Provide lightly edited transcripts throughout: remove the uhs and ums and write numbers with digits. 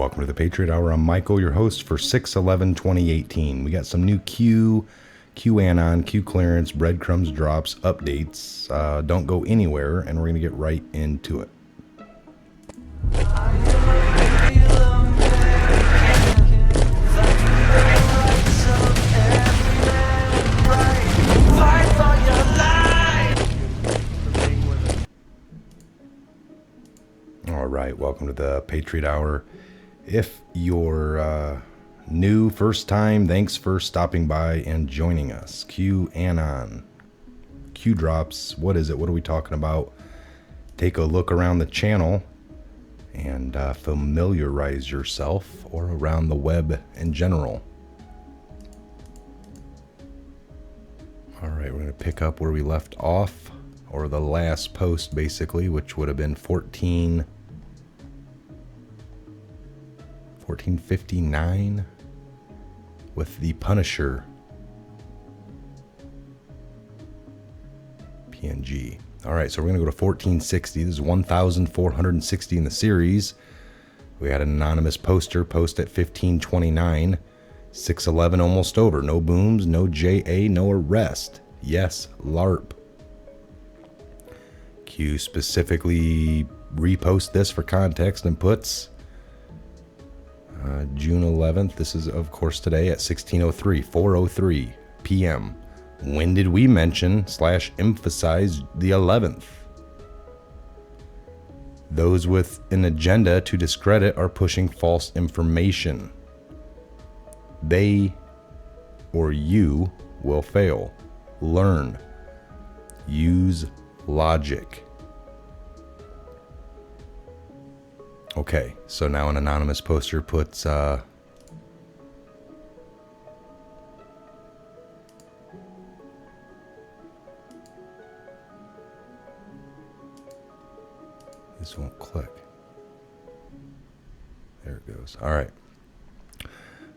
Welcome to the Patriot Hour. I'm Michael, your host for 6/11/2018. We got some new Q Anon, Q clearance, breadcrumbs, drops, updates. Don't go anywhere, and we're going to get right into it. All right, welcome to the Patriot Hour. If you're new, first time, thanks for stopping by and joining us. Q Anon, Q drops, what is it? What are we talking about? Take a look around the channel and familiarize yourself, or around the web in general. All right, we're going to pick up where we left off, or the last post basically, which would have been 1459 with the Punisher PNG. All right, so we're going to go to 1460. This is 1460 in the series. We had an anonymous poster post at 1529. 6/11 almost over. No booms, no JA, no arrest. Yes, LARP. Q specifically reposts this for context and puts June 11th. This is, of course, today at 4:03 p.m. When did we mention / emphasize the 11th? Those with an agenda to discredit are pushing false information. They or you will fail. Learn. Use logic. Okay, so now an anonymous poster puts this won't click. There it goes. All right.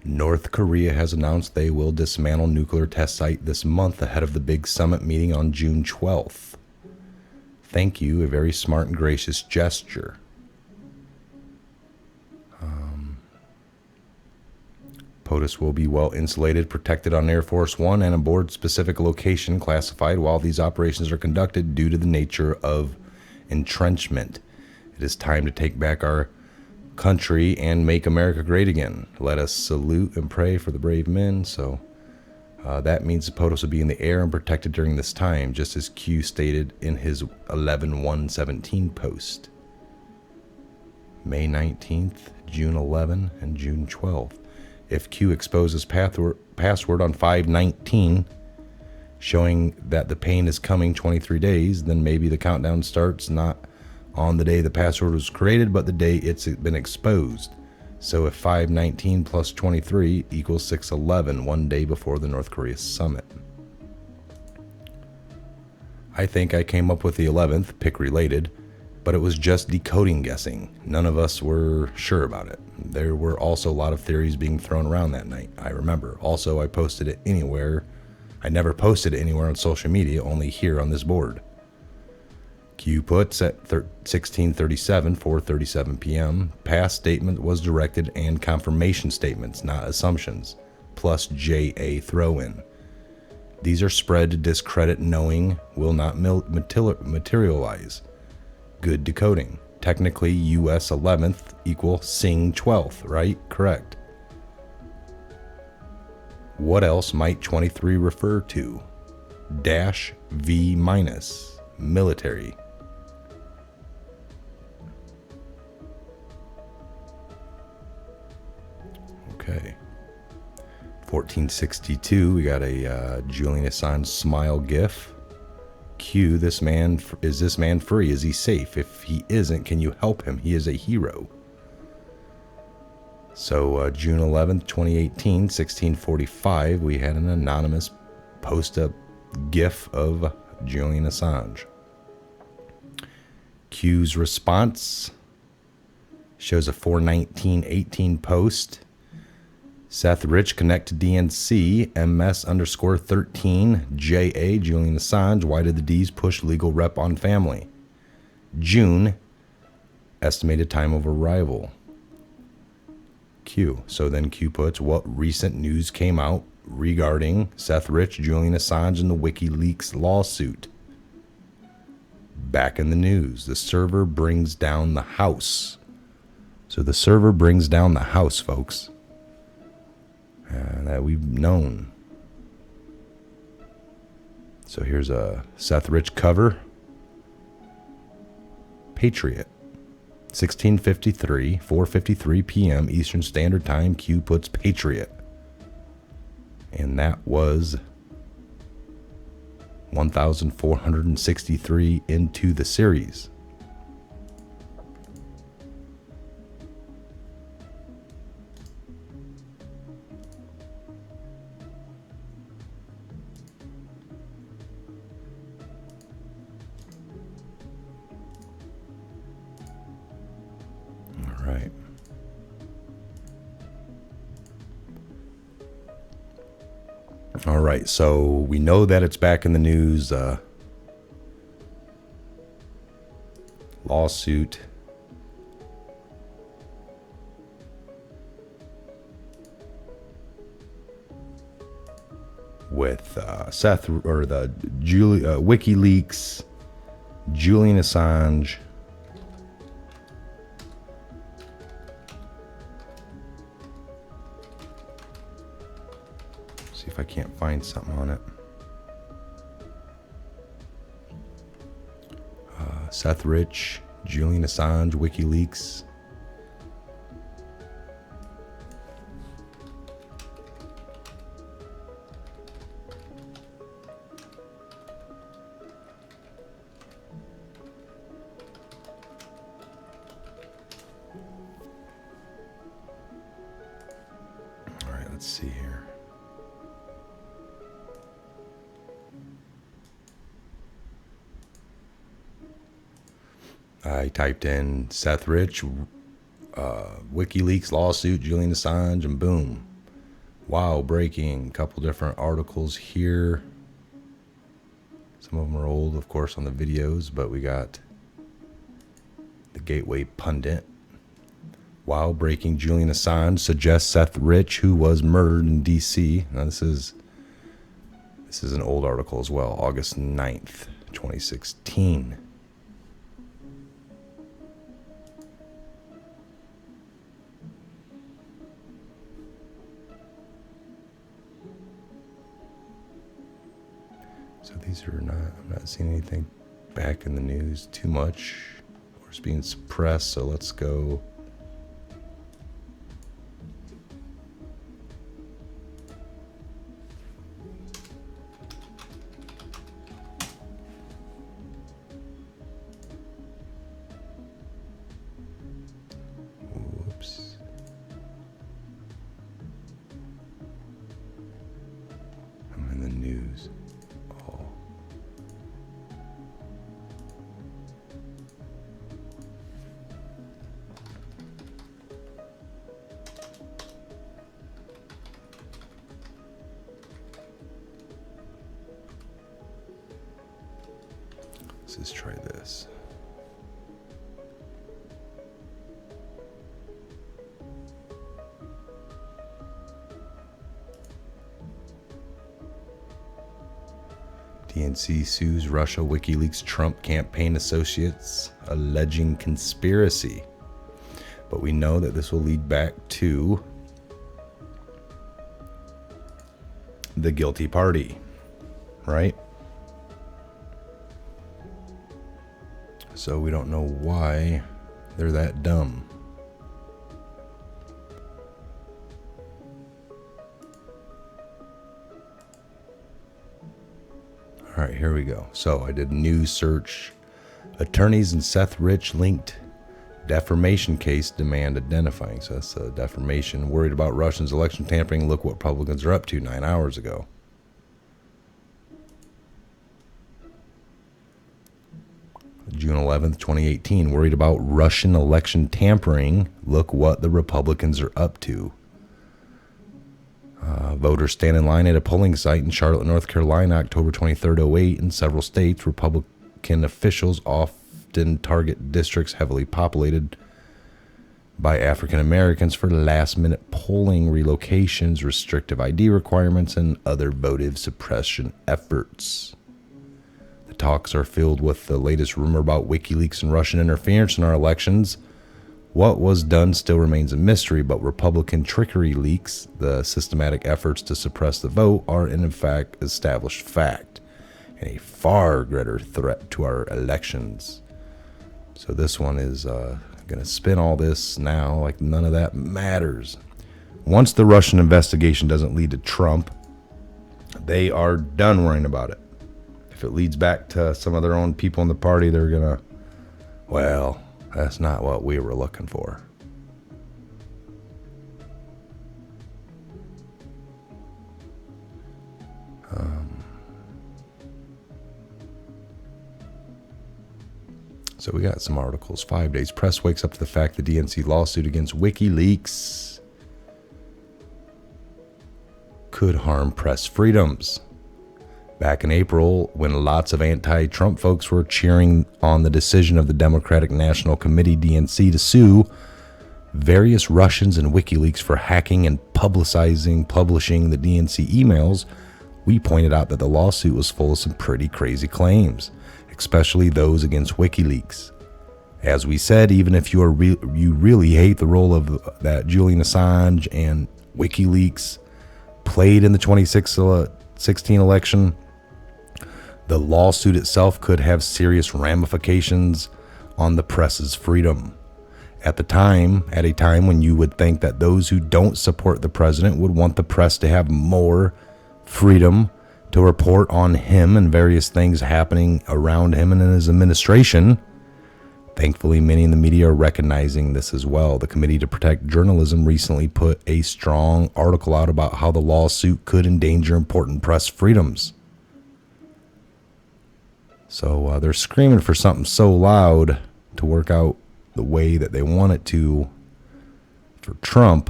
North Korea has announced they will dismantle nuclear test site this month ahead of the big summit meeting on June 12th. Thank you, a very smart and gracious gesture. POTUS will be well insulated, protected on Air Force One and aboard specific location classified while these operations are conducted due to the nature of entrenchment. It is time to take back our country and make America great again. Let us salute and pray for the brave men. So that means the POTUS will be in the air and protected during this time, just as Q stated in his 11/117 post. May 19th, June 11, and June 12th. If Q exposes password on 5/19, showing that the pain is coming 23 days, then maybe the countdown starts not on the day the password was created, but the day it's been exposed. So if 5/19 plus 23 equals 6/11, one day before the North Korea summit. I think I came up with the 11th, pick related, but it was just decoding guessing. None of us were sure about it. There were also a lot of theories being thrown around that night, I remember. Also, I posted it anywhere. I never posted it anywhere on social media, only here on this board. Q puts at 1637, 4:37 p.m. Past statement was directed and confirmation statements, not assumptions, plus JA throw-in. These are spread to discredit knowing will not materialize. Good decoding. Technically, US 11th equal Sing 12th, right? Correct. What else might 23 refer to? -V minus. Military. Okay. 1462, we got a Julian Assange smile gif. Q, is this man free? Is he safe? If he isn't, can you help him? He is a hero. So June 11th, 2018, 1645, we had an anonymous post a gif of Julian Assange. Q's response shows a 4/19/18 post. Seth Rich connect to DNC, MS_13, JA, Julian Assange. Why did the D's push legal rep on family? June, estimated time of arrival. Q. So then Q puts, what recent news came out regarding Seth Rich, Julian Assange, and the WikiLeaks lawsuit? Back in the news, the server brings down the house. So the server brings down the house, folks. That we've known. So here's a Seth Rich cover. Patriot. 16:53, 4:53 p.m. Eastern Standard Time. Q puts Patriot. And that was 1,463 into the series. All right. All right, so we know that it's back in the news. Lawsuit. With Seth, or the WikiLeaks, Julian Assange. See if I can't find something on it. Seth Rich, Julian Assange, WikiLeaks. All right, let's see here. I typed in Seth Rich, WikiLeaks lawsuit, Julian Assange, and boom. Wow, breaking. A couple different articles here. Some of them are old, of course, on the videos, but we got the Gateway Pundit. Wow, breaking. Julian Assange suggests Seth Rich, who was murdered in D.C. Now, this is an old article as well, August 9th, 2016. So these are not, I'm not seeing anything back in the news too much, or it's being suppressed, so let's go. Whoops. I'm in the news. Let's try this. DNC sues Russia WikiLeaks Trump campaign associates, alleging conspiracy. But we know that this will lead back to the guilty party, right? So we don't know why they're that dumb. All right, here we go. So I did a news search. Attorneys in Seth Rich linked defamation case demand identifying. So that's defamation. Worried about Russians election tampering. Look what Republicans are up to 9 hours ago. June 11th, 2018. Worried about Russian election tampering. Look what the Republicans are up to. Voters stand in line at a polling site in Charlotte, North Carolina, October 23rd, 08. In several states, Republican officials often target districts heavily populated by African Americans for last-minute polling relocations, restrictive ID requirements, and other votive suppression efforts. The talks are filled with the latest rumor about WikiLeaks and Russian interference in our elections. What was done still remains a mystery, but Republican trickery leaks, the systematic efforts to suppress the vote, are in fact established fact and a far greater threat to our elections. So this one is going to spin all this now like none of that matters. Once the Russian investigation doesn't lead to Trump, they are done worrying about it. If it leads back to some of their own people in the party, they're going to, well, that's not what we were looking for. So we got some articles. 5 days. Press wakes up to the fact the DNC lawsuit against WikiLeaks could harm press freedoms. Back in April, when lots of anti-Trump folks were cheering on the decision of the Democratic National Committee, DNC, to sue various Russians and WikiLeaks for hacking and publishing the DNC emails, we pointed out that the lawsuit was full of some pretty crazy claims, especially those against WikiLeaks. As we said, even if you really hate the role of that Julian Assange and WikiLeaks played in the 2016 election, the lawsuit itself could have serious ramifications on the press's freedom. At a time when you would think that those who don't support the president would want the press to have more freedom to report on him and various things happening around him and in his administration. Thankfully, many in the media are recognizing this as well. The Committee to Protect Journalism recently put a strong article out about how the lawsuit could endanger important press freedoms. So they're screaming for something so loud to work out the way that they want it to for Trump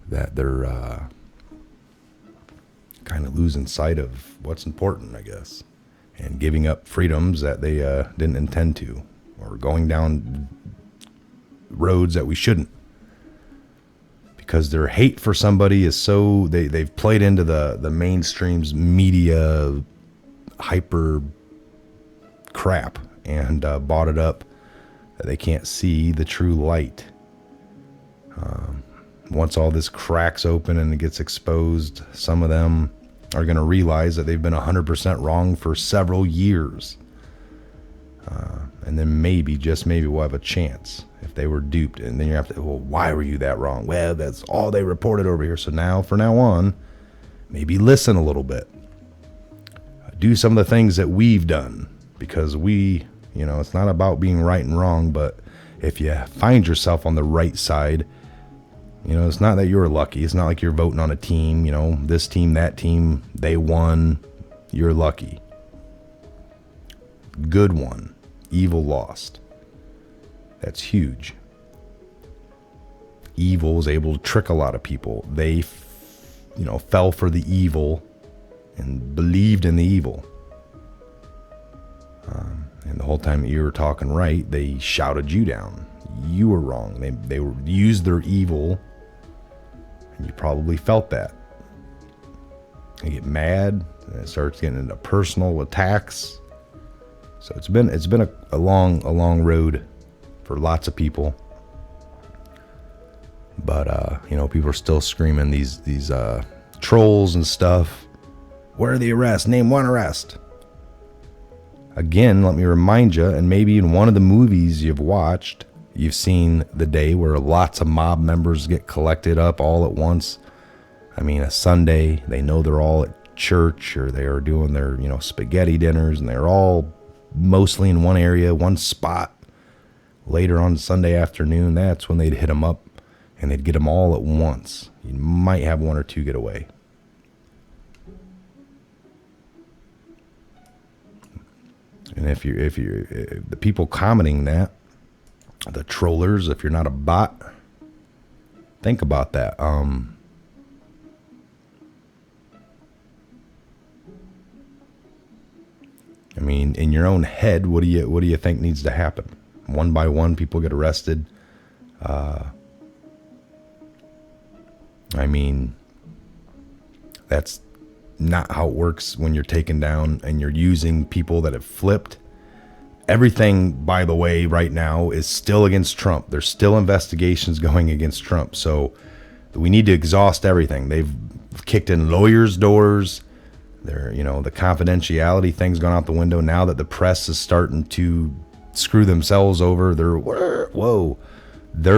that they're kind of losing sight of what's important, I guess, and giving up freedoms that they didn't intend to, or going down roads that we shouldn't, because their hate for somebody is so they've played into the mainstream's media hyper crap and bought it up that they can't see the true light. Once all this cracks open and it gets exposed, some of them are going to realize that they've been 100% wrong for several years. And then maybe, just maybe, we'll have a chance if they were duped. And then you have to, well, why were you that wrong? Well, that's all they reported over here. So now, from now on, maybe listen a little bit. Do some of the things that we've done, because it's not about being right and wrong, but if you find yourself on the right side, it's not that you're lucky. It's not like you're voting on a team, this team, that team, they won. You're lucky. Good won. Evil lost. That's huge. Evil was able to trick a lot of people. They, fell for the evil and believed in the evil. And the whole time that you were talking right, they shouted you down. You were wrong. They used their evil. And you probably felt that. You get mad, and it starts getting into personal attacks. So it's been a long road for lots of people. But people are still screaming these trolls and stuff. Where are the arrests? Name one arrest. Again, let me remind you, and maybe in one of the movies you've watched, you've seen the day where lots of mob members get collected up all at once. I mean, a Sunday, they know they're all at church, or they are doing their, spaghetti dinners, and they're all mostly in one area, one spot. Later on Sunday afternoon, that's when they'd hit them up, and they'd get them all at once. You might have one or two get away. And if the people commenting that, the trollers, if you're not a bot, think about that. In your own head, what do you think needs to happen? One by one, people get arrested. I mean, that's not how it works when you're taken down and you're using people that have flipped. Everything, by the way, right now is still against Trump. There's still investigations going against Trump. So we need to exhaust everything. They've kicked in lawyers' doors. They're, the confidentiality thing's gone out the window now that the press is starting to screw themselves over. They're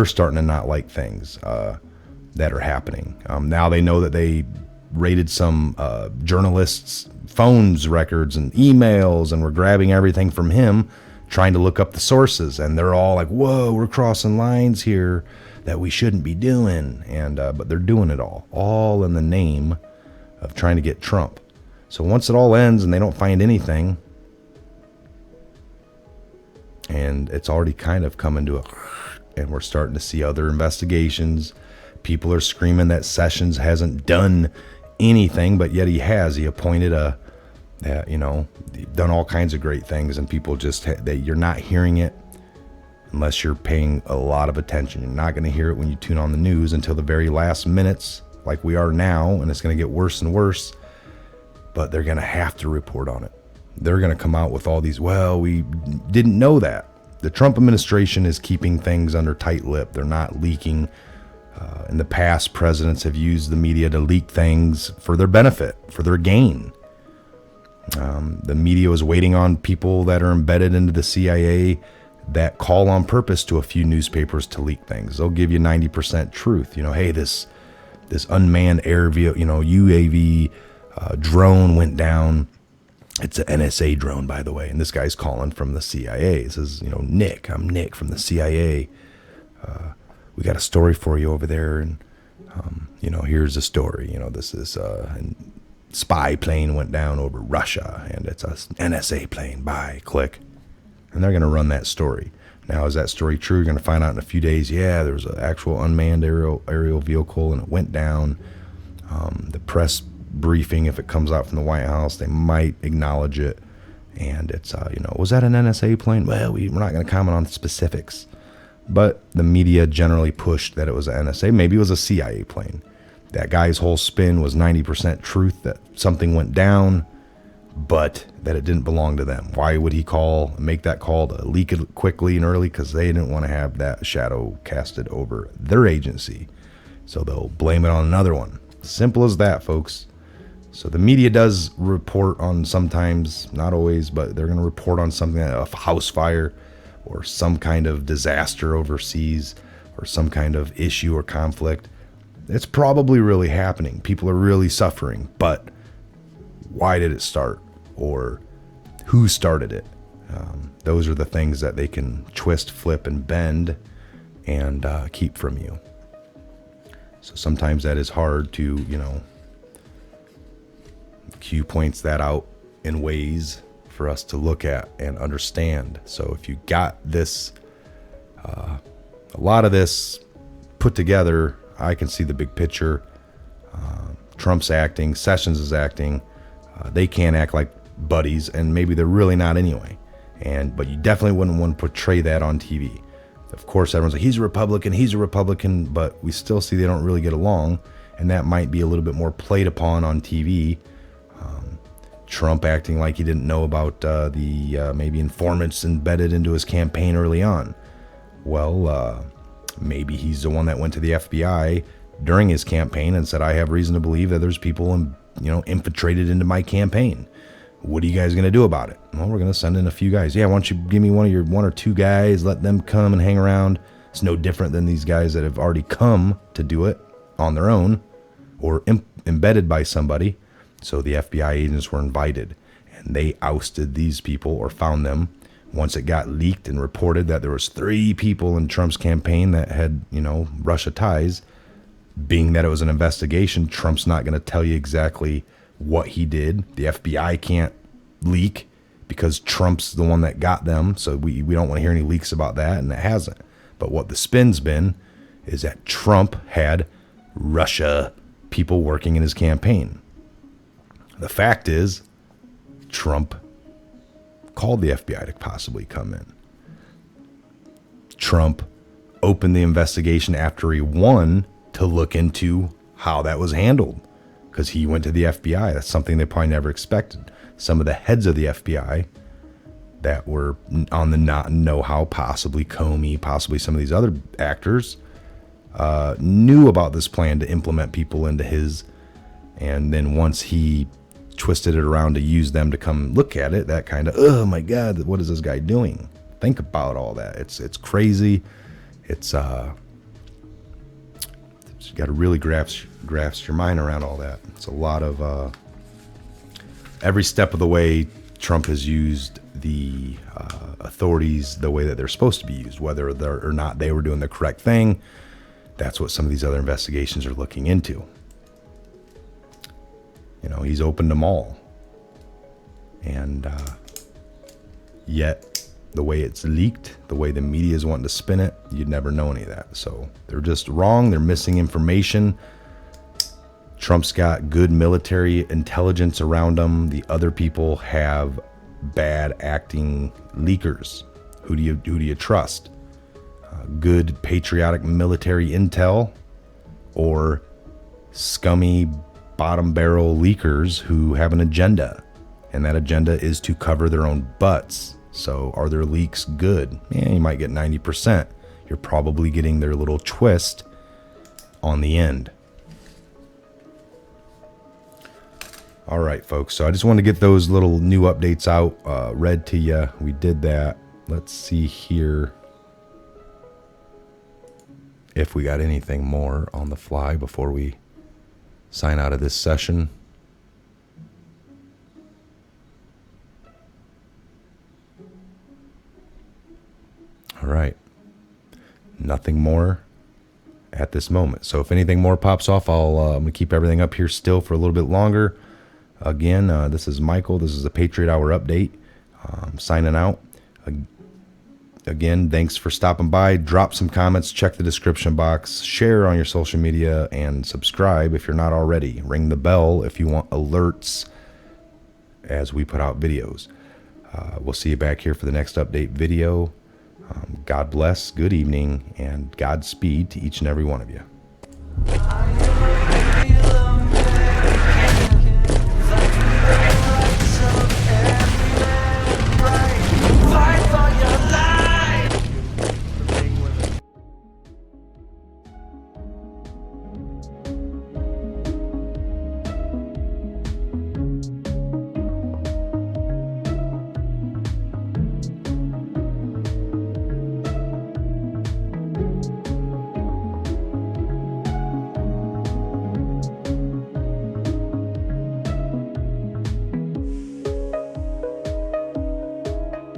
starting to not like things that are happening. Now they know that they raided some journalists' phones records and emails, and we're grabbing everything from him, trying to look up the sources, and they're all like, whoa, we're crossing lines here that we shouldn't be doing. And but they're doing it all in the name of trying to get Trump. So once it all ends and they don't find anything, and it's already kind of coming to and we're starting to see other investigations. People are screaming that Sessions hasn't done anything, but yet he has. He appointed done all kinds of great things, and people just, you're not hearing it unless you're paying a lot of attention. You're not going to hear it when you tune on the news until the very last minutes, like we are now, and it's going to get worse and worse, but they're going to have to report on it. They're going to come out with all these, well, we didn't know that. The Trump administration is keeping things under tight lip. They're not leaking. In the past, presidents have used the media to leak things for their benefit, for their gain. The media is waiting on people that are embedded into the CIA that call on purpose to a few newspapers to leak things. They'll give you 90% truth. Hey, this unmanned air UAV drone went down. It's an NSA drone, by the way. And this guy's calling from the CIA. He says, Nick, I'm Nick from the CIA. We got a story for you over there. And, here's a story. This is a spy plane went down over Russia, and it's a NSA plane. Bye, click. And they're going to run that story. Now, is that story true? You're going to find out in a few days. Yeah, there was an actual unmanned aerial vehicle, and it went down. The press briefing, if it comes out from the White House, they might acknowledge it. And it's, was that an NSA plane? Well, we're not going to comment on the specifics. But the media generally pushed that it was an NSA. Maybe it was a CIA plane. That guy's whole spin was 90% truth, that something went down, but that it didn't belong to them. Why would he make that call to leak it quickly and early? Because they didn't want to have that shadow casted over their agency. So they'll blame it on another one. Simple as that, folks. So the media does report on sometimes, not always, but they're going to report on something, a house fire or some kind of disaster overseas or some kind of issue or conflict. It's probably really happening. People are really suffering, but why did it start? Or who started it? Those are the things that they can twist, flip, and bend and keep from you. So sometimes that is hard to, Q points that out in ways for us to look at and understand. So if you got this, a lot of this put together, I can see the big picture. Trump's acting, Sessions is acting. They can't act like buddies, and maybe they're really not anyway. But you definitely wouldn't want to portray that on TV. Of course, everyone's like, he's a Republican, but we still see they don't really get along, and that might be a little bit more played upon on TV. Trump acting like he didn't know about the maybe informants embedded into his campaign early on. Well, maybe he's the one that went to the FBI during his campaign and said, I have reason to believe that there's people infiltrated into my campaign. What are you guys going to do about it? Well, we're going to send in a few guys. Yeah, why don't you give me one or two guys, let them come and hang around. It's no different than these guys that have already come to do it on their own or embedded by somebody. So the FBI agents were invited, and they ousted these people or found them once it got leaked and reported that there was 3 people in Trump's campaign that had, Russia ties. Being that it was an investigation, Trump's not going to tell you exactly what he did. The FBI can't leak because Trump's the one that got them. So we don't want to hear any leaks about that, and it hasn't. But what the spin's been is that Trump had Russia people working in his campaign. The fact is, Trump called the FBI to possibly come in. Trump opened the investigation after he won to look into how that was handled, because he went to the FBI. That's something they probably never expected. Some of the heads of the FBI that were on the not know-how, possibly Comey, possibly some of these other actors, knew about this plan to implement people into his, and then once he twisted it around to use them to come look at it, that kind of, oh my God, what is this guy doing? Think about all that. It's crazy. It's you got to really grasp your mind around all that. It's a lot of every step of the way. Trump has used the authorities the way that they're supposed to be used, whether or not they were doing the correct thing. That's what some of these other investigations are looking into. You know, he's opened them all. And yet, the way it's leaked, the way the media is wanting to spin it, you'd never know any of that. So they're just wrong. They're missing information. Trump's got good military intelligence around him. The other people have bad acting leakers. Who do you trust? Good patriotic military intel, or scummy bottom barrel leakers who have an agenda, and that agenda is to cover their own butts. So are their leaks good? Yeah, you might get 90%. You're probably getting their little twist on the end. All right, folks. So I just wanted to get those little new updates out, read to you. We did that. Let's see here if we got anything more on the fly before we sign out of this session. All right. Nothing more at this moment. So if anything more pops off, I'm going to keep everything up here still for a little bit longer. Again, this is Michael. This is a Patriot Hour update. Signing out. Again, thanks for stopping by. Drop some comments, check the description box, share on your social media, and subscribe if you're not already. Ring the bell if you want alerts as we put out videos. We'll see you back here for the next update video. God bless, good evening, and Godspeed to each and every one of you.